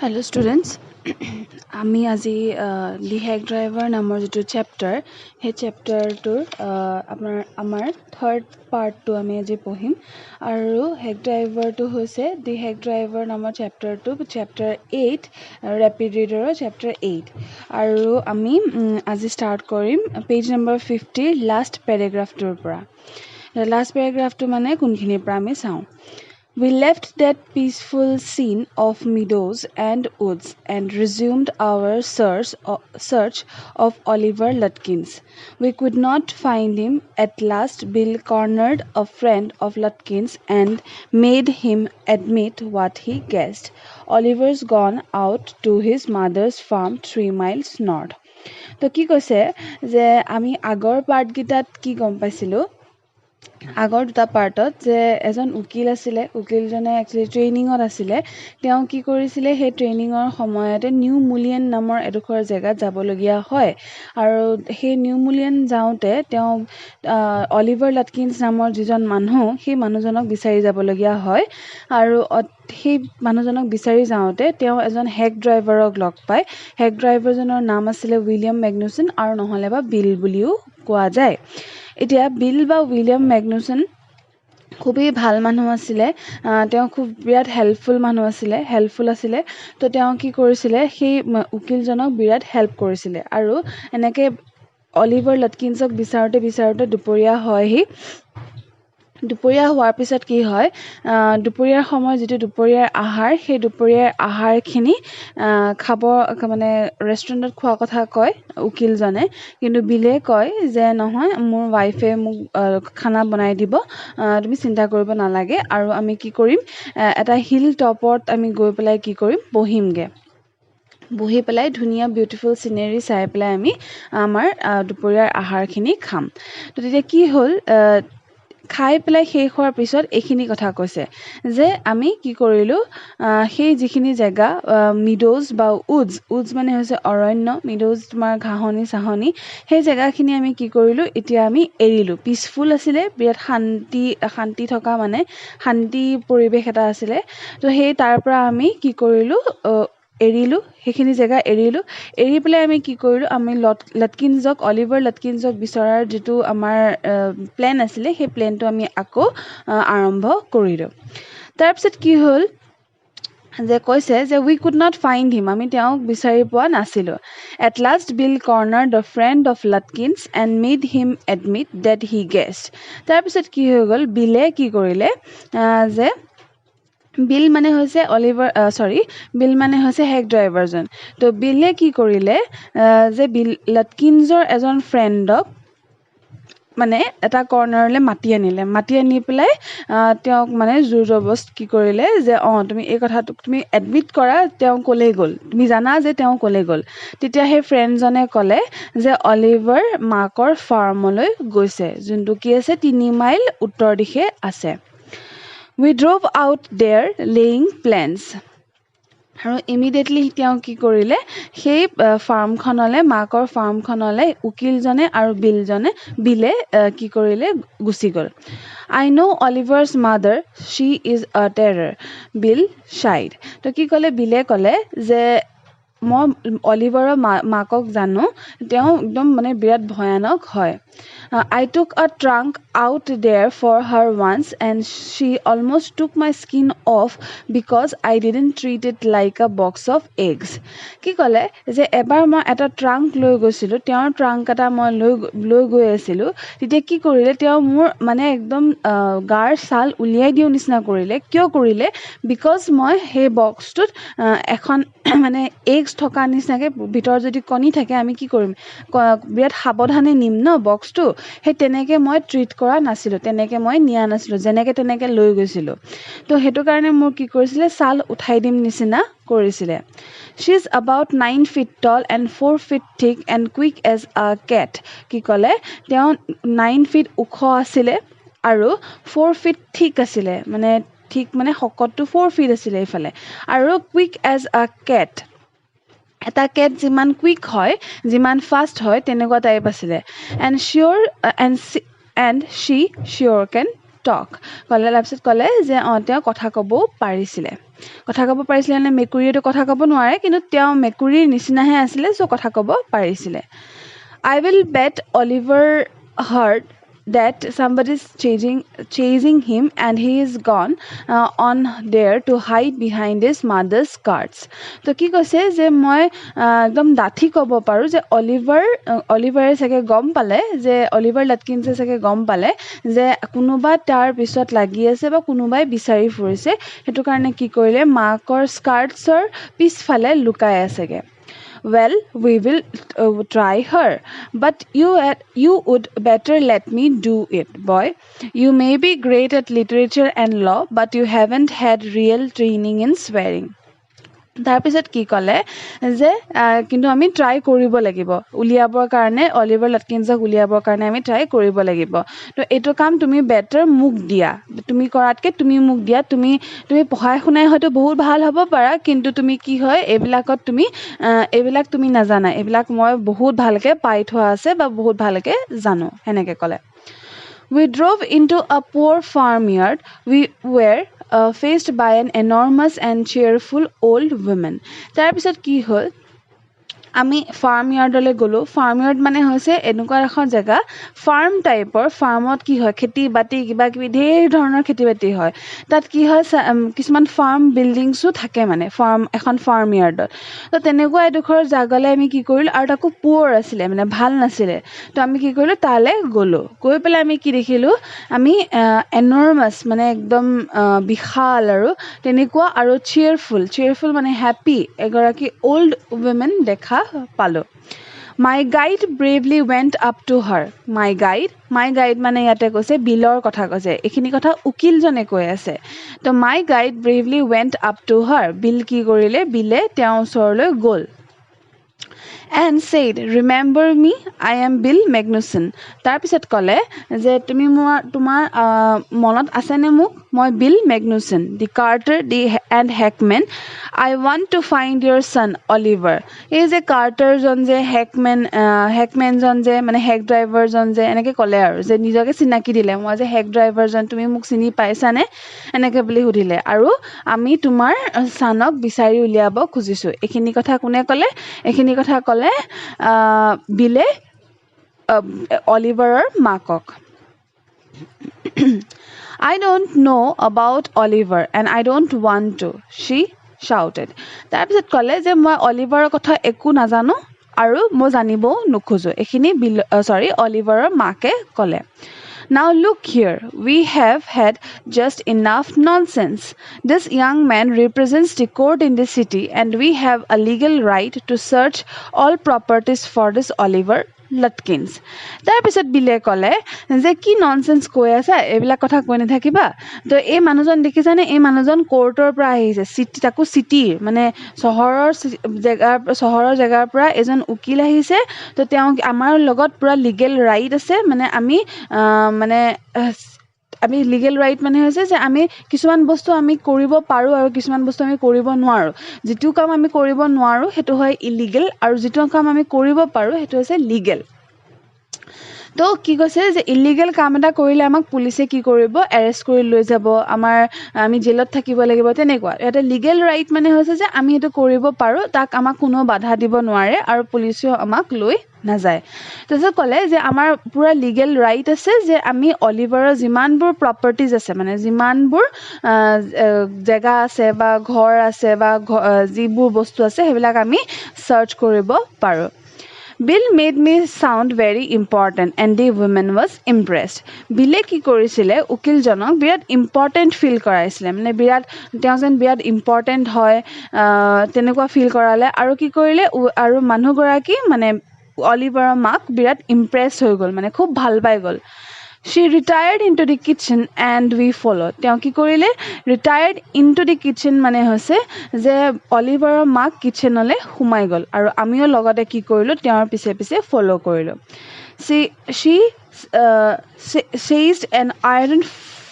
Hello students, আমি আজি দি hack driver নামৰ যিটো চেপ্টাৰ সেই চেপ্টাৰটোৰ আমাৰ থাৰ্ড পাৰ্টটো আমি আজি পঢ়িম আৰু হেক ড্ৰাইভাৰটো হৈছে দি হেক ড্ৰাইভাৰ নামৰ চেপ্টাৰটো চেপ্টাৰ 8 ৰেপিড ৰিডাৰৰ চেপ্টাৰ 8 আৰু আমি আজি ষ্টাৰ্ট কৰিম পেজ নম্বৰ 50 লাষ্ট পেৰাগ্ৰাফটোৰ পৰা লাষ্ট পেৰাগ্ৰাফটো মানে কোনখিনিৰ পৰা আমি চাওঁ We left that peaceful scene of meadows and woods and resumed our search of Oliver Lutkins. We could not find him. At last, Bill cornered a friend of Lutkins and made him admit what he guessed. Oliver's gone out to his mother's farm 3 miles north. তো কি কৈছে যে আমি আগৰ পাৰ্টকেইটাত কি গম পাইছিলোঁ আগৰ দুটা পাৰ্টত যে এজন উকিল আছিলে উকিলজনে একচুৱেলি ট্ৰেইনিঙত আছিলে তেওঁ কি কৰিছিলে সেই ট্ৰেইনিঙৰ সময়তে নিউ মুলিয়ন নামৰ এডোখৰ জেগাত যাবলগীয়া হয় আৰু সেই নিউ মুলিয়ন যাওঁতে তেওঁ অলিভাৰ লাটকিন্স নামৰ যিজন মানুহ সেই মানুহজনক বিচাৰি যাবলগীয়া হয় আৰু সেই মানুহজনক বিচাৰি যাওঁতে তেওঁ এজন হেক ড্ৰাইভাৰক লগ পায় হেক ড্ৰাইভাৰজনৰ নাম আছিলে উইলিয়াম মেগনুচন আৰু নহ'লে বা বিল বুলিও কোৱা যায় এতিয়া বিল বা উইলিয়াম মেগনুচন খুবেই ভাল মানুহ আছিলে তেওঁ খুব বিৰাট হেল্পফুল আছিলে তো তেওঁ কি কৰিছিলে সেই উকিলজনক বিৰাট হেল্প কৰিছিলে আৰু এনেকৈ অলিভাৰ লাটকিন্সক বিচাৰোঁতে দুপৰীয়া হয়হি দুপৰীয়া হোৱাৰ পিছত কি হয় দুপৰীয়াৰ সময় যিটো দুপৰীয়াৰ আহাৰ সেই দুপৰীয়াৰ আহাৰখিনি খাব মানে ৰেষ্টুৰেণ্টত খোৱাৰ কথা কয় উকিলজনে কিন্তু বিলে কয় যে নহয় মোৰ ৱাইফে মোক খানা বনাই দিব তুমি চিন্তা কৰিব নালাগে আৰু আমি কি কৰিম এটা হিল টপত আমি গৈ পেলাই কি কৰিম বহি পেলাই ধুনীয়া বিউটিফুল চিনেৰী চাই পেলাই আমি আমাৰ দুপৰীয়াৰ আহাৰখিনি খাম তো তেতিয়া কি হ'ল খাই পেলাই শেষ হোৱাৰ পিছত এইখিনি কথা কৈছে যে আমি কি কৰিলোঁ সেই যিখিনি জেগা মিডোজ বা উডছ মানে হৈছে অৰণ্য মিডোজ তোমাৰ ঘাঁহনি চাহনি সেই জেগাখিনি আমি কি কৰিলোঁ এতিয়া আমি এৰিলোঁ পিচফুল আছিলে বিৰাট শান্তি থকা মানে শান্তি পৰিৱেশ এটা আছিলে তো সেই তাৰ পৰা আমি কি কৰিলোঁ সেইখিনি জেগা এৰি পেলাই আমি কি কৰিলোঁ আমি অলিভাৰ লাটকিন্সক বিচৰাৰ যিটো আমাৰ প্লেন আছিলে সেই প্লেনটো আমি আকৌ আৰম্ভ কৰিলোঁ তাৰপিছত কি হ'ল যে কৈছে যে we could not find him আমি তেওঁক বিচাৰি পোৱা নাছিলোঁ at last Bill Corner the friend of Latkins and made him admit that he guessed তাৰপিছত কি হৈ গ'ল বিলে কি কৰিলে যে বিল মানে হৈছে বিল মানে হৈছে হেক ড্ৰাইভাৰজন তো বিলে কি কৰিলে যে লাটকিন্সৰ এজন ফ্ৰেণ্ডক মানে এটা কৰ্নাৰলৈ মাতি আনি পেলাই তেওঁক মানে জোৰ জবস্ত কি কৰিলে যে তুমি এই কথাটো তুমি এডমিট কৰা তেওঁ ক'লেই গ'ল তুমি জানা যে তেওঁ ক'লে গ'ল তেতিয়া সেই ফ্ৰেণ্ডজনে ক'লে যে অলিভাৰ মাকৰ ফাৰ্মলৈ গৈছে যোনটো কি আছে 3 মাইল উত্তৰ দিশে আছে We drove out there laying plans. আৰু ইমিডিয়েটলি তেওঁ কি কৰিলে সেই মাকৰ ফাৰ্মখনলৈ উকিলজনে আৰু বিলে কি কৰিলে গুচি গ'ল I know Oliver's mother, she is a terror. Bill shied. তো কি ক'লে বিলে ক'লে যে মই অলিভাৰৰ মাকক জানো তেওঁ একদম মানে বিৰাট ভয়ানক হয় I took a trunk out there for her once and she almost took my skin off because I didn't treat it like a box of eggs. কি ক'লে যে এবাৰ মই এটা ট্ৰাংক লৈ গৈছিলোঁ তেওঁৰ ট্ৰাংক এটা মই লৈ গৈ আছিলোঁ তেতিয়া কি কৰিলে তেওঁ মোৰ মানে একদম গাৰ ছাল উলিয়াই দিওঁ নিচিনা কৰিলে কিয় কৰিলে বিকজ মই সেই বক্সটোত এখন মানে এগছ থকা নিচিনাকৈ ভিতৰত যদি কণী থাকে আমি কি কৰিম বিৰাট সাৱধানে নিম ন বক্সটো সেই তেনেকৈ মই ট্ৰিট কৰা নাছিলোঁ তেনেকৈ মই নিয়া নাছিলোঁ যেনেকৈ তেনেকৈ লৈ গৈছিলোঁ তো সেইটো কাৰণে মোৰ কি কৰিছিলে ছাল উঠাই দিম নিচিনা কৰিছিলে She is about 9 feet tall and 4 feet thick and quick as a cat. কি ক'লে তেওঁ 9 feet ওখ আছিলে আৰু 4 feet thick আছিলে মানে ঠিক মানে শকতটো 4 feet আছিলে এইফালে আৰু quick as a cat এটা কেট যিমান কুইক হয় যিমান ফাষ্ট হয় তেনেকুৱা টাইপ আছিলে and she sure can talk ক'লে তাৰপিছত ক'লে যে তেওঁ কথা ক'ব পাৰিছিলে মানে মেকুৰীটো কথা ক'ব নোৱাৰে কিন্তু তেওঁ মেকুৰীৰ নিচিনাহে আছিলে চ' কথা ক'ব পাৰিছিলে I will bet Oliver heard that somebody is chasing him and he is gone on there to hide behind his mother's skirts. তো কি কৈছে যে মই একদম ডাঠি ক'ব পাৰোঁ যে অলিভাৰে চাগে গম পালে যে অলিভাৰ লাটকিনছে চাগে গম পালে যে কোনোবা তাৰ পিছত লাগি আছে বা কোনোবাই বিচাৰি ফুৰিছে সেইটো কাৰণে কি কৰিলে মাকৰ স্কাৰ্টছৰ পিছফালে লুকাই আছেগে Well, we will try her, but you would better let me do it, boy. You may be great at literature and law, but you haven't had real training in swearing. তাৰপিছত কি ক'লে যে কিন্তু আমি ট্ৰাই কৰিব লাগিব উলিয়াবৰ কাৰণে অলিভাৰ লাটকিনছক উলিয়াবৰ কাৰণে আমি ট্ৰাই কৰিব লাগিব তো এইটো কাম তুমি বেটাৰ মোক দিয়া তুমি কৰাতকৈ তুমি মোক দিয়া তুমি পঢ়াই শুনাই হয়তো বহুত ভাল হ'ব পাৰা কিন্তু তুমি কি হয় এইবিলাক তুমি নাজানা এইবিলাক মই বহুত ভালকৈ পাই থোৱা আছে বা বহুত ভালকৈ জানো সেনেকৈ ক'লে We drove into a poor farmyard. We were faced by an enormous and cheerful old woman. তাৰপিছত কি হ'ল আমি ফাৰ্ম ইয়াৰ্ডলৈ গ'লোঁ ফাৰ্ম ইয়াৰ্ড মানে হৈছে এনেকুৱা এখন জেগা ফাৰ্ম টাইপৰ ফাৰ্মত কি হয় খেতি বাতি কিবা কিবি ঢেৰ ধৰণৰ খেতি বাতি হয় তাত কি হয় কিছুমান ফাৰ্ম বিল্ডিংছো থাকে মানে এখন ফাৰ্ম ইয়াৰ্ডত তো তেনেকুৱা এডোখৰ জেগালৈ আমি কি কৰিলোঁ আৰু তাকো পুৱৰ আছিলে মানে ভাল নাছিলে তো আমি কি কৰিলোঁ তালৈ গ'লোঁ গৈ পেলাই আমি কি দেখিলোঁ আমি এনৰ্মাছ মানে একদম বিশাল আৰু তেনেকুৱা আৰু চিয়াৰফুল মানে হেপী এগৰাকী অল্ড উইমেন দেখা পালো My guide bravely went up to her. My guide মানে ইয়াতে কৈছে বিলৰ কথা কৈছে এইখিনি কথা উকিলজনে কৈ আছে তো my guide bravely went up to her বিল কি কৰিলে বিলে তেওঁৰ ওচৰলৈ গ'ল and said remember me I am Bill Magnuson তাৰপিছত ক'লে যে তুমি তোমাৰ মনত আছেনে মোক মই বিল মেগনুছন দি Carter and Hackman I want to find your son Oliver এই যে কাৰ্টাৰজন যে হেকমেনজন যে মানে হেক ড্ৰাইভাৰজন যে এনেকৈ ক'লে আৰু যে নিজকে চিনাকি দিলে মই যে হেক ড্ৰাইভাৰজন তুমি মোক চিনি পাইছানে এনেকৈ বুলি সুধিলে আৰু আমি তোমাৰ চানক বিচাৰি উলিয়াব খুজিছোঁ এইখিনি কথা কোনে ক'লে এইখিনি কথা ক'লে বিলে অলিভাৰৰ মাকক I don't know about Oliver and I don't want to she shouted তাৰপিছত ক'লে যে মই অলিভাৰৰ কথা একো নাজানো আৰু মই জানিবও নোখোজো এইখিনি অলিভাৰৰ মাকে ক'লে Now look here, we have had just enough nonsense. This young man represents the court in the city and we have a legal right to search all properties for this Oliver Lutkins. তাৰপিছত বিলে ক'লে যে কি nonsense কৈ আছা এইবিলাক কথা কৈ নাথাকিবা তো এই মানুহজন দেখিছানে এই মানুহজন কোৰ্টৰ পৰা আহিছে তাকো চিটিৰ মানে চহৰৰ জেগাৰ পৰা এজন উকিল আহিছে তো তেওঁ আমাৰ লগত পুৰা লিগেল ৰাইট আছে মানে আমি লিগেল ৰাইট মানে হৈছে যে আমি কিছুমান বস্তু আমি কৰিব পাৰোঁ আৰু কিছুমান বস্তু আমি কৰিব নোৱাৰোঁ যিটো কাম আমি কৰিব নোৱাৰোঁ সেইটো হয় ইলিগেল আৰু যিটো কাম আমি কৰিব পাৰোঁ সেইটো হৈছে লিগেল তো কি কৈছে যে ইলিগেল কাম এটা কৰিলে আমাক পুলিচে কি কৰিব এৰেষ্ট কৰি লৈ যাব আমি জেলত থাকিব লাগিব তেনেকুৱা এটা লিগেল ৰাইট মানে হৈছে যে আমি সেইটো কৰিব পাৰোঁ তাক আমাক কোনো বাধা দিব নোৱাৰে আৰু পুলিচেও আমাক লৈ নাযায় তাৰপিছত ক'লে যে আমাৰ পুৰা লিগেল ৰাইট আছে যে আমি অলিভাৰৰ যিমানবোৰ প্ৰপাৰ্টিজ আছে মানে যিমানবোৰ জেগা আছে বা ঘৰ আছে বা যিবোৰ বস্তু আছে সেইবিলাক আমি সাৰ্চ কৰিব পাৰোঁ Bill made me sound very important and the woman was impressed. Bille কি কৰিছিলে উকিলজনক বিৰাট ইম্পৰ্টেণ্ট ফিল কৰাইছিলে মানে তেওঁ যেন বিৰাট ইম্পৰ্টেণ্ট হয় তেনেকুৱা ফিল কৰালে আৰু কি কৰিলে আৰু মানুহগৰাকী মানে অলিভাৰৰ মাক বিৰাট ইমপ্ৰেছ হৈ গ'ল মানে খুব ভাল পাই গ'ল She retired into the kitchen and we followed. তেওঁ কি কৰিলে retired into the kitchen মানে হৈছে যে অলিভাৰৰ মাক কিচেনলৈ সোমাই গ'ল আৰু আমিও লগতে কি কৰিলোঁ তেওঁৰ পিছে পিছে ফলো কৰিলোঁ She seized an iron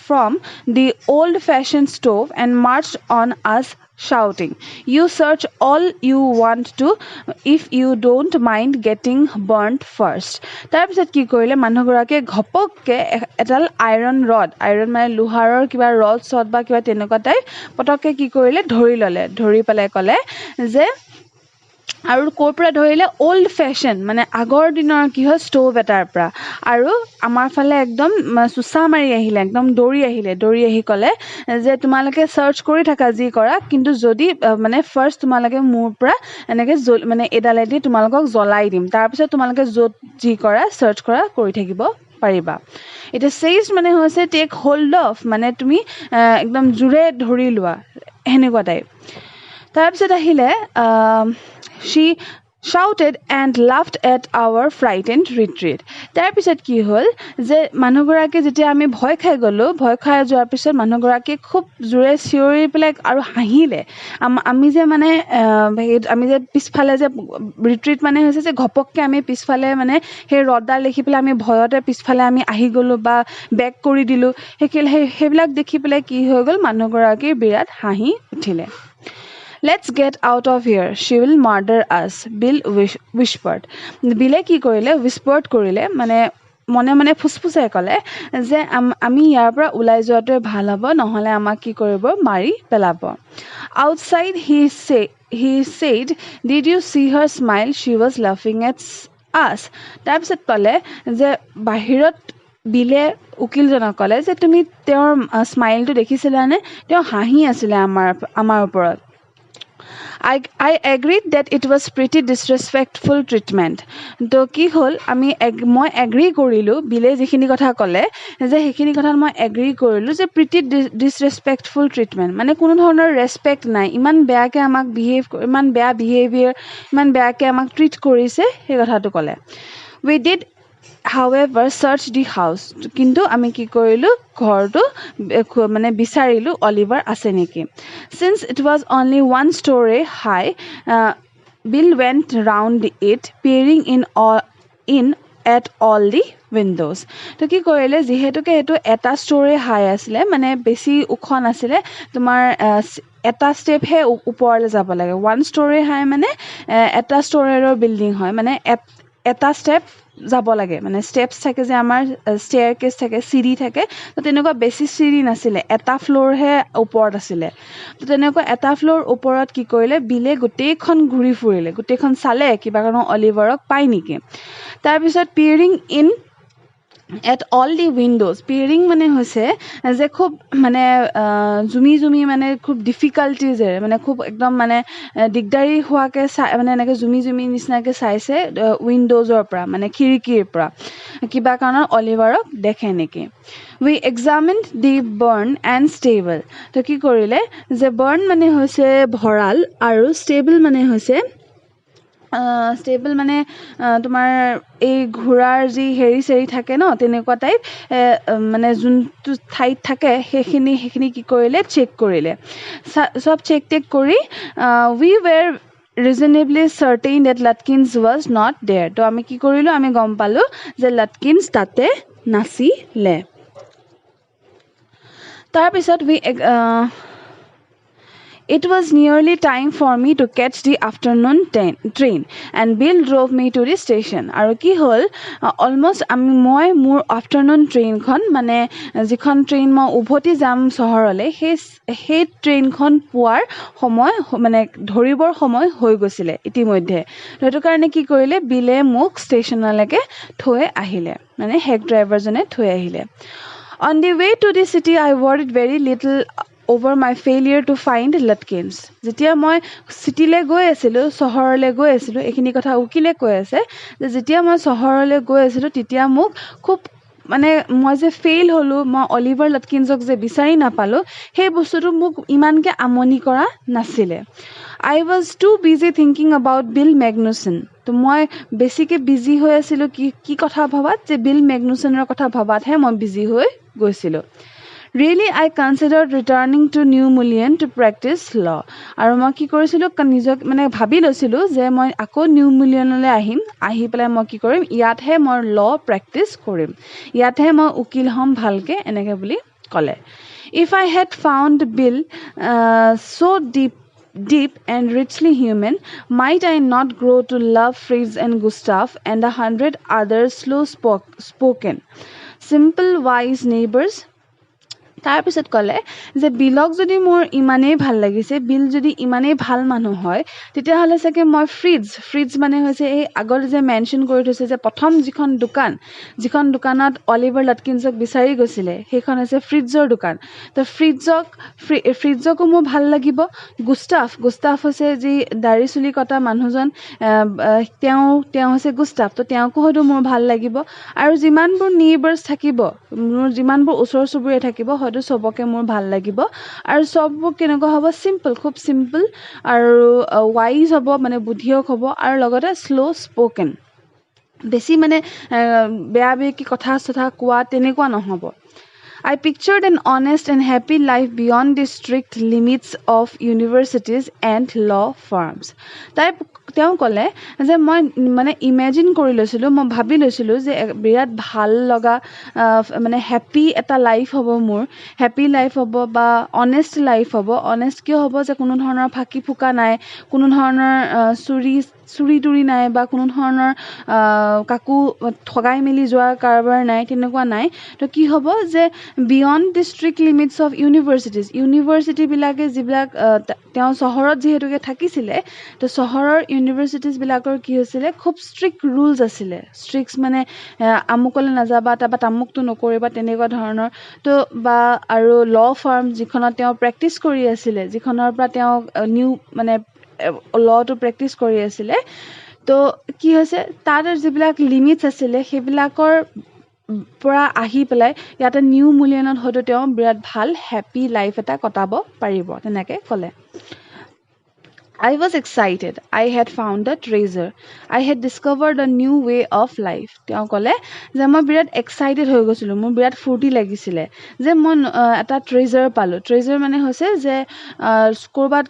from the old-fashioned stove and marched on us shouting. You search all you want to if you don't mind getting burnt first. তাৰপিছত কি কৰিলে মানুহগৰাকীয়ে ঘপককে এডাল আইৰণ মানে লোহাৰৰ কিবা ৰড চড বা কিবা তেনেকুৱা টাইপ পটককে কি কৰিলে ধৰি ল'লে ধৰি পেলাই ক'লে যে আৰু ক'ৰ পৰা ধৰিলে ওল্ড ফেশ্বন মানে আগৰ দিনৰ কি হয় ষ্টোভ এটাৰ পৰা আৰু আমাৰ ফালে একদম চুচা মাৰি আহিলে একদম দৌৰি আহি ক'লে যে তোমালোকে চাৰ্চ কৰি থাকা যি কৰা কিন্তু যদি মানে ফাৰ্ষ্ট তোমালোকে মোৰ পৰা এনেকৈ মানে এডালেদি তোমালোকক জ্বলাই দিম তাৰপিছত তোমালোকে য'ত যি কৰা চাৰ্চ কৰা কৰি থাকিব পাৰিবা এতিয়া চেইজ মানে হৈছে টেক হোল্ড অফ মানে তুমি একদম জোৰে ধৰি লোৱা সেনেকুৱা টাইপ তাৰপিছত আহিলে she shouted and laughed at our frightened retreat. তাৰপিছত কি হ'ল যে মানুহগৰাকী যেতিয়া আমি ভয় খাই যোৱাৰ পিছত মানুহগৰাকী খুব জোৰে চিঞৰি পেলাই আৰু হাঁহিলে আমি যে মানে আমি যে পিছফালে যে ৰিট্ৰিট মানে হৈছে যে ঘপককৈ আমি পিছফালে মানে সেই ৰডডাল দেখি পেলাই আমি ভয়তে পিছফালে আমি আহি গ'লোঁ বা বেক কৰি দিলোঁ সেইবিলাক দেখি পেলাই কি হৈ গ'ল মানুহগৰাকীৰ বিৰাট হাঁহি উঠিলে Let's get out of here. She will murder us. Bill whispered. Bille কি কৰিলে whispered কৰিলে মানে মনে ফুসফুসাই ক'লে যে আমি ইয়াৰ পৰা ওলাই যোৱাটোৱে ভাল হ'ব নহ'লে আমাক কি কৰিব মাৰি পেলাব Outside he said, Did you see her smile? She was laughing at us. তাৰপিছত ক'লে যে বাহিৰত বিলে উকিলজনক ক'লে যে তুমি তেওঁৰ স্মাইলটো দেখিছিলানে তেওঁ হাঁহি আছিলে আমাৰ ওপৰত I agreed that it was pretty disrespectful treatment. তো কি হ'ল মই এগ্ৰি কৰিলোঁ বিলে যিখিনি কথা ক'লে যে সেইখিনি কথাত মই এগ্ৰি কৰিলোঁ যে pretty disrespectful treatment মানে কোনো ধৰণৰ ৰেসপেক্ট নাই ইমান বেয়াকৈ আমাক ইমান বেয়া বিহেভিয়াৰ ইমান বেয়াকৈ আমাক ট্ৰিট কৰিছে সেই কথাটো ক'লে We did however search the house কিন্তু আমি কি কৰিলোঁ ঘৰটো মানে বিচাৰিলোঁ অলিভাৰ আছে নেকি Since it was only one story high Bill went round it peering in at all the windows তো কি কৰিলে যিহেতুকে এটো এটা ষ্টৰী হাই আছিলে মানে বেছি ওখ নাছিলে তোমাৰ এটা ষ্টেপ হে ওপৰলৈ যাব লাগে ওৱান ষ্টৰী হাই মানে এটা ষ্টৰীৰ বিল্ডিং হয় মানে এটা ষ্টেপ যাব লাগে মানে ষ্টেপছ থাকে যে আমাৰ ষ্টেয়াৰকেছ থাকে চিৰি থাকে তো তেনেকুৱা বেছি চিৰি নাছিলে এটা ফ্লোৰ হে ওপৰত আছিলে তো তেনেকুৱা এটা ফ্লোৰ ওপৰত কি কৰিলে বিলে গোটেইখন ঘূৰি ফুৰিলে গোটেইখন চালে কিবা কাৰণ অলিভাৰক পাই নেকি তাৰপিছত পিয়াৰিং in at all the windows peering মানে হৈছে যে খুব মানে জুমি মানে খুব ডিফিকাল্টিজ মানে খুব একদম মানে দিগদাৰি হোৱাকে মানে এনেকৈ জুমি নিচিনাকৈ চাইছে উইণ্ডোজৰ পৰা মানে খিৰিকীৰ পৰা কিবা কাৰণত অলিভাৰক দেখে নেকি We examined the barn and stable তো কি কৰিলে যে barn মানে হৈছে ভঁৰাল আৰু stable মানে হৈছে ষ্টেবল মানে তোমাৰ এই ঘোৰাৰ যি হেৰি থাকে ন তেনেকুৱা টাইপ মানে যোনটো ঠাইত থাকে সেইখিনি কি কৰিলে চেক কৰিলে সব চেক কৰি we were reasonably certain that Lutkins was not there তো আমি কি কৰিলো আমি গম পালো যে Lutkins তাতে নাছিলে তাৰ পিছত It was nearly time for me to catch the afternoon train and Bill drove me to the station. আৰু কি হ'ল almost মই মোৰ afternoon trainখন মানে যিখন ট্ৰেইন মই উভতি যাম চহৰলৈ সেই ট্ৰেইনখন পোৱাৰ সময় মানে ধৰিবৰ সময় হৈ গৈছিলে ইতিমধ্যে সেইটো কাৰণে কি কৰিলে বিলে মোক ষ্টেচনলৈকে থৈ আহিলে মানে হেড ড্ৰাইভাৰজনে থৈ আহিলে On the way to the city I worried very little over my failure to find Lutkins যেতিয়া মই সিটিলৈ গৈ আছিলোঁ চহৰলৈ গৈ আছিলোঁ এইখিনি কথা উকিলে কৈ আছে যে যেতিয়া মই চহৰলৈ গৈ আছিলোঁ তেতিয়া মোক খুব মানে মই যে ফেইল হলো মই অলিভাৰ লটকিনছক যে বিচাৰি নাপালো সেই বস্তুটো মোক ইমানকে আমনি কৰা নাছিলে I was too busy thinking about Bill Magnuson তো মই বেছিকে বিজি হৈ আছিলোঁ কি কথা ভাবাত যে বিল মেগনুছনৰ কথা ভাবাতহে মই বিজি হৈ গৈছিলোঁ Really, I considered returning to New Mullion to practice law. আৰু মই কি কৰিছিলোঁ নিজক মানে ভাবি লৈছিলোঁ যে মই আকৌ নিউ মিলিয়নলৈ আহি পেলাই মই কি কৰিম ইয়াতহে মই ল প্ৰেক্টিছ কৰিম ইয়াতহে মই উকিল হ'ম ভালকৈ এনেকৈ বুলি ক'লে If I had found Bill so deep and richly human, might I not grow to love Fritz and Gustav and 100 other spoken, simple, wise neighbors? তাৰপিছত ক'লে যে বিলক যদি মোৰ ইমানেই ভাল লাগিছে, বিল যদি ইমানেই ভাল মানুহ হয়, তেতিয়াহ'লে চাগে মই ফ্ৰিডজ মানে হৈছে এই আগত যে মেনশ্যন কৰি থৈছে যে প্ৰথম যিখন দোকানত অলিভাৰ লাটকিনছক বিচাৰি গৈছিলে, সেইখন হৈছে ফ্ৰিডজৰ দোকান। তো ফ্ৰিডজকো মোৰ ভাল লাগিব। গুষ্টাফ হৈছে যি দাড়ি চুলি কটা মানুহজন, তেওঁ হৈছে গুষ্টাফ। তো তেওঁকো হয়তো মোৰ ভাল লাগিব। আৰু যিমানবোৰ নেইবাৰ্ছ থাকিব, মোৰ যিমানবোৰ ওচৰ চুবুৰীয়া থাকিব, হয়তো চবকে মোৰ ভাল লাগিব। আৰু চববোৰ কেনেকুৱা হ'ব? খুব চিম্পল আৰু ৱাইজ হ'ব, মানে বুদ্ধিয়ক হ'ব, আৰু লগতে শ্ল' স্প'কেন, বেছি মানে বেয়া কি কথা কোৱা তেনেকুৱা নহ'ব। I pictured an honest and happy life beyond the strict limits of universities and law firms. তেওঁ ক'লে যে মই মানে ইমেজিন কৰি লৈছিলোঁ, মই ভাবি লৈছিলোঁ যে বিৰাট ভাল লগা মানে হেপী এটা লাইফ হ'ব মোৰ, হেপী লাইফ হ'ব বা অনেষ্ট লাইফ হ'ব। অনেষ্ট কিয় হ'ব? যে কোনো ধৰণৰ ফাঁকি ফুকা নাই, কোনো ধৰণৰ চুৰি তুৰি নাই, বা কোনো ধৰণৰ কাকো ঠগাই মেলি যোৱাৰ কাৰবাৰ নাই, তেনেকুৱা নাই। তো কি হ'ব? যে beyond the strict limits of ইউনিভাৰ্চিটিবিলাকে যিবিলাক তেওঁ চহৰত যিহেতুকে থাকিছিলে, তো চহৰৰ ইউনিভাৰ্চিটিজবিলাকৰ কি হৈছিলে? খুব ষ্ট্ৰিক্ট ৰুলছ আছিলে। মানে আমুকলৈ নাযাবা, তাৰপৰা তামুকটো নকৰিবা, তেনেকুৱা ধৰণৰ। তো বা আৰু ল' ফাৰ্ম যিখনত তেওঁ প্ৰেক্টিচ কৰি আছিলে, যিখনৰ পৰা তেওঁ মানে ল'টো প্ৰেক্টিচ কৰি আছিলে, তো কি হৈছে? তাৰ যিবিলাক লিমিটছ আছিলে, সেইবিলাকৰ পৰা আহি পেলাই ইয়াতে নিউ মিলিয়নত হয়তো তেওঁ বিৰাট ভাল হেপী লাইফ এটা কটাব পাৰিব, তেনেকৈ ক'লে। I was excited. I had found a treasure. I had discovered a new way of life. তেওঁ ক'লে যে মই বিৰাট এক্সাইটেড হৈ গৈছিলোঁ, মোৰ বিৰাট ফূৰ্তি লাগিছিলে যে মই এটা ট্ৰেজাৰ পালোঁ। ট্ৰেজাৰ মানে হৈছে যে ক'ৰবাত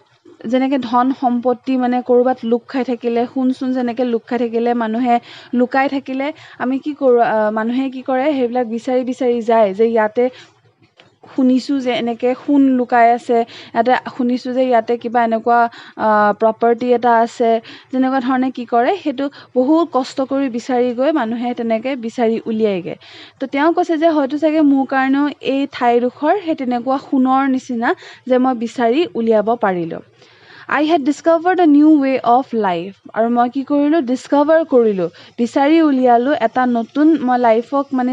যেনেকৈ ধন সম্পত্তি মানে ক'ৰবাত লুক খাই থাকিলে, সোণ যেনেকৈ লুক খাই থাকিলে, মানুহে লুকাই থাকিলে আমি কি কৰোঁ? মানুহে কি কৰে? সেইবিলাক বিচাৰি যায় যে ইয়াতে শুনিছোঁ যে এনেকৈ সোণ লুকাই আছে, ইয়াতে শুনিছোঁ যে ইয়াতে কিবা এনেকুৱা প্ৰপাৰ্টি এটা আছে, যেনেকুৱা ধৰণে কি কৰে, সেইটো বহুত কষ্ট কৰি বিচাৰি গৈ মানুহে তেনেকৈ বিচাৰি উলিয়াইগৈ। তো তেওঁ কৈছে যে হয়তো চাগে মোৰ কাৰণেও এই ঠাইডোখৰ সেই তেনেকুৱা সোণৰ নিচিনা যে মই বিচাৰি উলিয়াব পাৰিলোঁ। I had discovered a new way of life. আৰু মই কি কৰিলোঁ? ডিস্কভাৰ কৰিলোঁ, বিচাৰি উলিয়ালোঁ এটা নতুন মই লাইফক মানে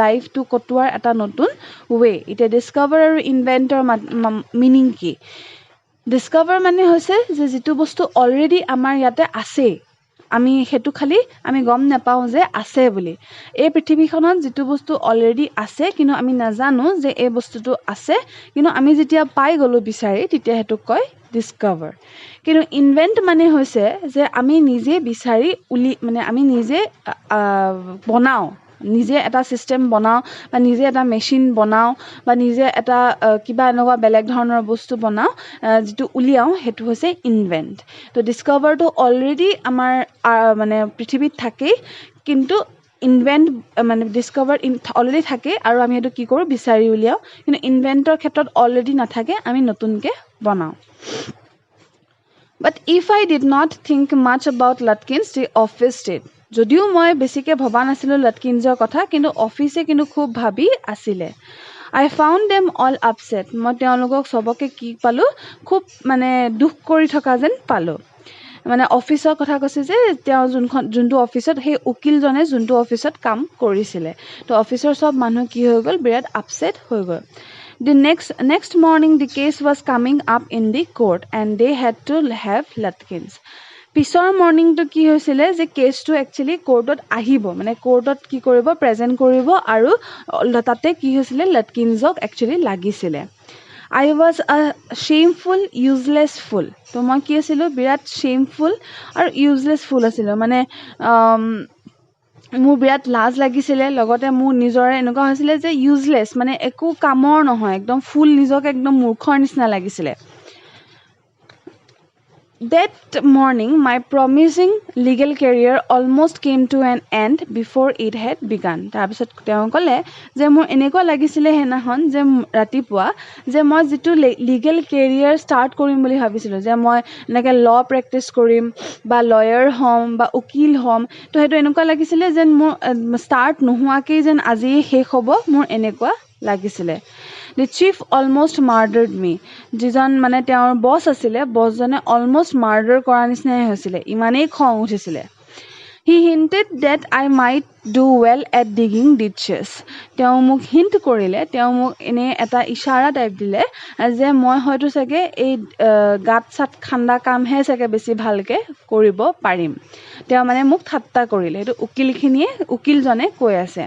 লাইফটো কটোৱাৰ এটা নতুন ৱে। এতিয়া ডিস্কভাৰ আৰু ইনভেণ্টৰ মিনিং কি? ডিস্কভাৰ মানে হৈছে যে যিটো বস্তু অলৰেডি আমাৰ ইয়াতে আছেই, আমি সেইটো খালি আমি গম নাপাওঁ যে আছে বুলি। এই পৃথিৱীখনত যিটো বস্তু অলৰেডি আছে, কিন্তু আমি নাজানো যে এই বস্তুটো আছে, কিন্তু আমি যেতিয়া পাই গ'লোঁ বিচাৰি, তেতিয়া সেইটোক কয় ডিস্কভাৰ। কিন্তু ইনভেণ্ট মানে হৈছে যে আমি নিজে বিচাৰি মানে আমি নিজে বনাওঁ, নিজে এটা ছিষ্টেম বনাওঁ, বা নিজে এটা মেচিন বনাওঁ, বা নিজে এটা কিবা এনেকুৱা বেলেগ ধৰণৰ বস্তু বনাওঁ, যিটো উলিয়াওঁ, সেইটো হৈছে ইনভেণ্ট। তো ডিস্কভাৰটো অলৰেডি আমাৰ মানে পৃথিৱীত থাকেই, কিন্তু ইনভেণ্ট মানে ডিস্কভাৰ অলৰেডি থাকে, আৰু আমি সেইটো কি কৰোঁ? বিচাৰি উলিয়াওঁ। কিন্তু ইনভেণ্টৰ ক্ষেত্ৰত অলৰেডি নাথাকে, আমি নতুনকৈ বনাওঁ। But if I did not think much about Lutkins, the office did. যদিও মই বেছিকৈ ভবা নাছিলোঁ লাটকিনছৰ কথা, কিন্তু অফিচে কিন্তু খুব ভাবি আছিলে। I found them all upset. মই তেওঁলোকক চবকে কি পালোঁ? খুব মানে দুখ কৰি থকা যেন পালোঁ। মানে অফিচৰ কথা কৈছে যে তেওঁ যোনটো অফিচত, সেই উকিলজনে যোনটো অফিচত কাম কৰিছিলে, তো অফিচৰ চব মানুহ কি হৈ গ'ল? বিৰাট আপছেট হৈ গ'ল। The next morning the case was coming up in the court and they had to have Lutkins. পিছৰ মৰ্ণিংটো কি হৈছিলে? যে কেছটো একচুৱেলি কোৰ্টত আহিব, মানে কোৰ্টত কি কৰিব? প্ৰেজেণ্ট কৰিব, আৰু তাতে কি হৈছিলে? লাটকিনছক একচুৱেলি লাগিছিলে। I was a shameful, useless fool. তো মই কি আছিলোঁ? বিৰাট shameful আৰু useless fool আছিলোঁ। মানে মোৰ বিৰাট লাজ লাগিছিলে, লগতে মোৰ নিজৰে এনেকুৱা হৈছিলে যে ইউজলেছ, মানে একো কামৰ নহয়, একদম ফুল, নিজকে একদম মূৰ্খৰ নিচিনা লাগিছিলে। That morning, my promising legal career almost came to an end before it had begun. তাৰপিছত তেওঁ ক'লে যে মোৰ এনেকুৱা লাগিছিলে হেনাখন যে ৰাতিপুৱা যে মই যিটো লিগেল কেৰিয়াৰ ষ্টাৰ্ট কৰিম বুলি ভাবিছিলোঁ যে মই এনেকৈ ল প্ৰেক্টিছ কৰিম বা লয়াৰ হ'ম বা উকিল হ'ম তো সেইটো এনেকুৱা লাগিছিলে যেন মোৰ ষ্টাৰ্ট নোহোৱাকেই যেন আজি শেষ হ'ব মোৰ এনেকুৱা লাগিছিলে The chief almost murdered me. যিজন মানে তেওঁৰ বছ আছিলে বছজনে অলমষ্ট মাৰ্ডাৰ কৰা নিচিনাই হৈছিলে ইমানেই খং উঠিছিলে He hinted that I might do well at digging ditches. তেওঁ মোক হিণ্ট কৰিলে তেওঁ মোক এনে এটা ইশাৰা টাইপ দিলে যে মই হয়তো চাগে এই গাত চাত খান্দা কামহে চাগে বেছি ভালকৈ কৰিব পাৰিম তেওঁ মানে মোক ঠাট্টা কৰিলে সেইটো উকিলজনে কৈ আছে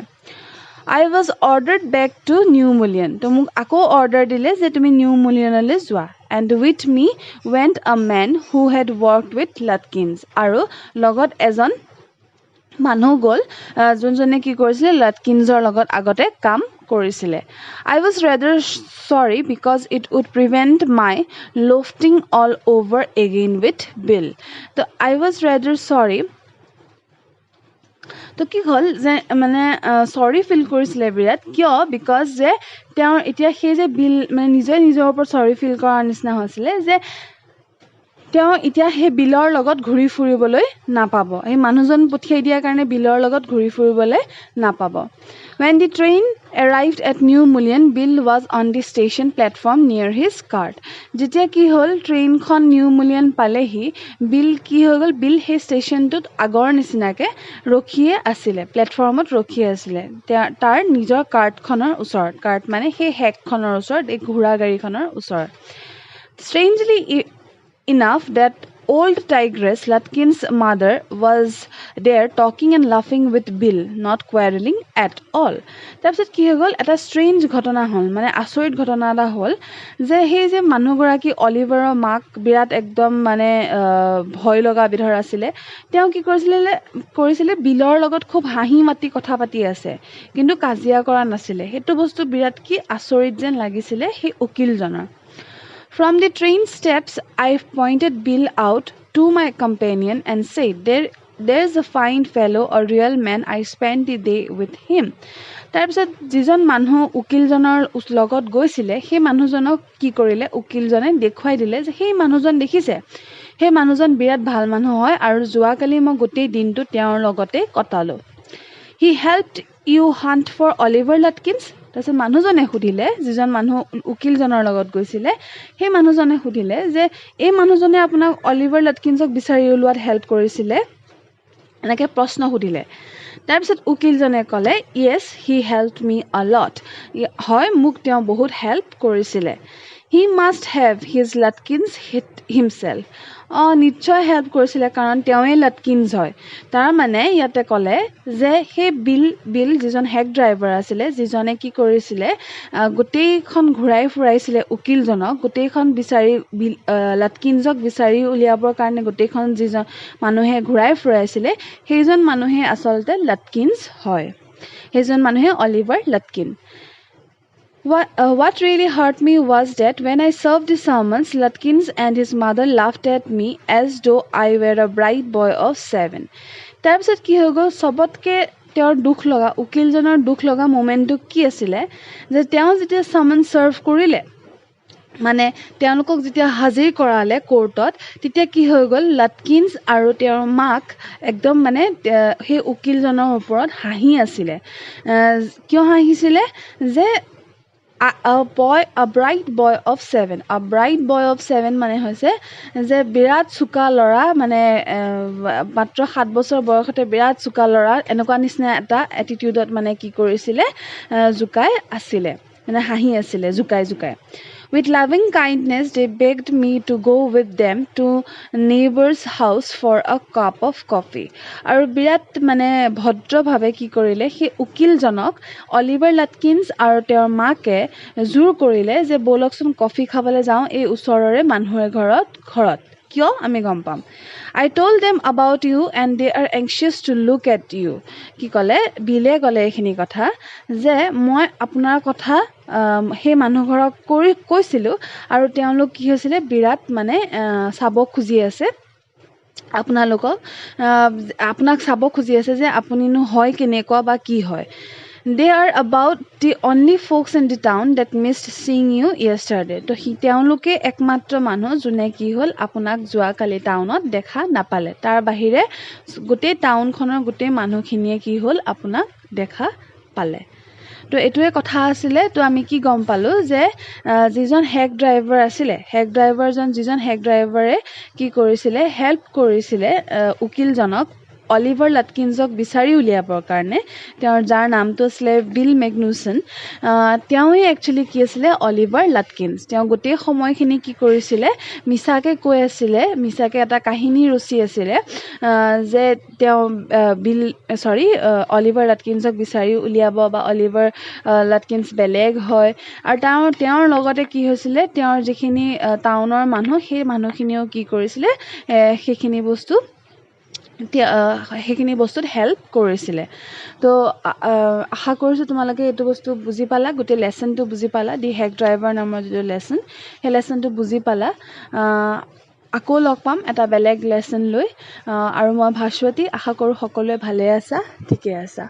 I was ordered back to New Mullion. তো মোক আকৌ অৰ্ডাৰ দিলে যে তুমি নিউ মুলিয়নলৈ যোৱা and with me went a man who had worked with Lutkins আৰু লগত এজন মানুহ গ'ল যোনজনে কি কৰিছিলে লাটকিনছৰ লগত আগতে কাম কৰিছিলে I was rather sorry because it would prevent my loafing all over again with Bill. তো I was rather sorry তো কি হ'ল যে মানে চৰি ফিল কৰিছিলে বিৰাট কিয় বিকজ যে তেওঁৰ এতিয়া সেই যে বিল মানে নিজৰ ওপৰত চৰি ফিল কৰাৰ নিচিনা হৈছিলে যে তেওঁ এতিয়া সেই বিলৰ লগত ঘূৰি ফুৰিবলৈ নাপাব এই মানুহজন পঠিয়াই দিয়াৰ কাৰণে বিলৰ লগত ঘূৰি ফুৰিবলৈ নাপাব When the train arrived at New Mullion, Bill was on the station platform near his cart. যেতিয়া কি হ'ল ট্ৰেইনখন নিউ মুলিয়ন পালেহি বিল কি হৈ গ'ল বিল সেই ষ্টেচনটোত আগৰ নিচিনাকৈ ৰখিয়ে আছিলে প্লেটফৰ্মত ৰখিয়ে আছিলে তাৰ নিজৰ কাৰ্টখনৰ ওচৰত কাৰ্ট মানে সেই হেকখনৰ ওচৰত এই ঘোঁৰা গাড়ীখনৰ ওচৰত Strangely enough that old tigress Lutkins' mother was there talking and laughing with Bill, not quarreling at all. তাৰপিছত কি হৈ গ'ল এটা ষ্ট্ৰেঞ্জ ঘটনা হ'ল মানে আচৰিত ঘটনা এটা হ'ল যে সেই যে মানুহগৰাকী অলিভাৰৰ মাক বিৰাট একদম মানে ভয় লগা বিধৰ আছিলে তেওঁ কি কৰিছিলে বিলৰ লগত খুব হাঁহি মাতি কথা পাতি আছে কিন্তু কাজিয়া কৰা নাছিলে সেইটো বস্তু বিৰাট কি আচৰিত যেন লাগিছিলে সেই উকিলজনৰ From the train steps, I pointed Bill out to my companion and said, There's a fine fellow, a real man. I spent the day with him. তাৰপিছত যিজন মানুহ উকিলজনৰ লগত গৈছিলে সেই মানুহজনক কি কৰিলে উকিলজনে দেখুৱাই দিলে যে সেই মানুহজন দেখিছে সেই মানুহজন বিৰাট ভাল মানুহ হয় আৰু যোৱাকালি মই গোটেই দিনটো তেওঁৰ লগতে কটালোঁ He helped you hunt for Oliver Lutkins? তাৰপিছত মানুহজনে সুধিলে যিজন মানুহ উকিলজনৰ লগত গৈছিলে সেই মানুহজনে সুধিলে যে এই মানুহজনে আপোনাক অলিভাৰ লাটকিনছক বিচাৰি উলিওৱাত হেল্প কৰিছিলে এনেকৈ প্ৰশ্ন সুধিলে তাৰপিছত উকিলজনে ক'লে Yes, he helped me a lot. হয় মোক তেওঁ বহুত হেল্প কৰিছিলে He must have his Lutkins himself. নিশ্চয় হেল্প কৰিছিলে কাৰণ তেওঁৱেই লাটকিনছ হয় তাৰ মানে ইয়াতে ক'লে যে সেই বিল যিজন হেক ড্ৰাইভাৰ আছিলে যিজনে কি কৰিছিলে গোটেইখন ঘূৰাই ফুৰাইছিলে উকিলজনক গোটেইখন বিচাৰি লাটকিনছক বিচাৰি উলিয়াবৰ কাৰণে গোটেইখন যিজন মানুহে ঘূৰাই ফুৰাইছিলে সেইজন মানুহে আচলতে লাটকিনছ হয় সেইজন মানুহে Oliver লাটকিন What really hurt me was that when I served the summons, Lutkins and his mother laughed at me as though I were a bright boy of 7. তাৰপিছত কি হৈ গ'ল চবতকৈ তেওঁৰ উকিলজনৰ দুখ লগা মোমেণ্টটো কি আছিলে যে তেওঁ যেতিয়া চামন চাৰ্ভ কৰিলে মানে তেওঁলোকক যেতিয়া হাজিৰ কৰালে কোৰ্টত তেতিয়া কি হৈ গ'ল লাটকিনছ আৰু তেওঁৰ মাক একদম মানে সেই উকিলজনৰ ওপৰত হাঁহি আছিলে কিয় হাঁহিছিলে যে A bright boy of 7 A bright boy of 7 মানে হৈছে যে বিৰাট চোকা ল'ৰা মানে মাত্ৰ 7 বছৰ বয়সতে বিৰাট চোকা ল'ৰা এনেকুৱা নিচিনা এটা এটিটিউডত মানে কি কৰিছিলে জুকাই আছিলে মানে হাঁহি আছিলে জুকাই With loving kindness, they begged me to go with them to neighbor's house for a cup of coffee. আৰু বিৰাট মানে ভদ্ৰভাৱে কি কৰিলে সেই উকিলজনক অলিভাৰ লাটকিনছ আৰু তেওঁৰ মাকে জোৰ কৰিলে যে বলকচোন কফি খাবলৈ যাওঁ এই ওচৰৰে মানুহৰ ঘৰত কিয় আমি গম পাম I told them about you and they are anxious to look at you কি ক'লে বিলে ক'লে এইখিনি কথা যে মই আপোনাৰ কথা সেই মানুহঘৰক কৈছিলোঁ আৰু তেওঁলোক কি হৈছিলে বিৰাট মানে চাব খুজি আছে আপোনাক চাব খুজি আছে যে আপুনিনো হয় কেনেকুৱা বা কি হয় They are about the only folks in the town that missed seeing you yesterday. তো তেওঁলোকে একমাত্ৰ মানুহ যোনে কি হ'ল আপোনাক যোৱাকালি টাউনত দেখা নাপালে তাৰ বাহিৰে গোটেই টাউনখনৰ গোটেই মানুহখিনিয়ে কি হ'ল আপোনাক দেখা পালে তো এইটোৱে কথা আছিলে তো আমি কি গম পালোঁ যে যিজন হেক ড্ৰাইভাৰ আছিলে যিজন হেক ড্ৰাইভাৰে কি কৰিছিলে হেল্প কৰিছিলে উকিলজনক অলিভাৰ লাটকিন্সক বিচাৰি উলিয়াবৰ কাৰণে যাৰ নামটো আছিলে বিল মেগনুচন তেওঁৱে একচুৱেলি কি আছিলে অলিভাৰ লাটকিন্স তেওঁ গোটেই সময়খিনি কি কৰিছিলে মিছাকে কৈ আছিলে মিছাকে এটা কাহিনী ৰচি আছিলে যে তেওঁ অলিভাৰ লাটকিন্সক বিচাৰি উলিয়াব বা অলিভাৰ লাটকিন্স বেলেগ হয় আৰু তেওঁৰ লগতে কি হৈছিলে তেওঁৰ যিখিনি টাউনৰ মানুহ সেই মানুহখিনিও কি কৰিছিলে সেইখিনি বস্তুত হেল্প কৰিছিলে তো আশা কৰিছোঁ তোমালোকে এইটো বস্তু বুজি পালা গোটেই লেচনটো বুজি পালা দি হেক ড্ৰাইভাৰ নামৰ যিটো লেচন সেই লেচনটো বুজি পালা আকৌ লগ পাম এটা বেলেগ লেচন লৈ আৰু মই ভাস্বতী আশা কৰোঁ সকলোৱে ভালে আছা ঠিকে আছা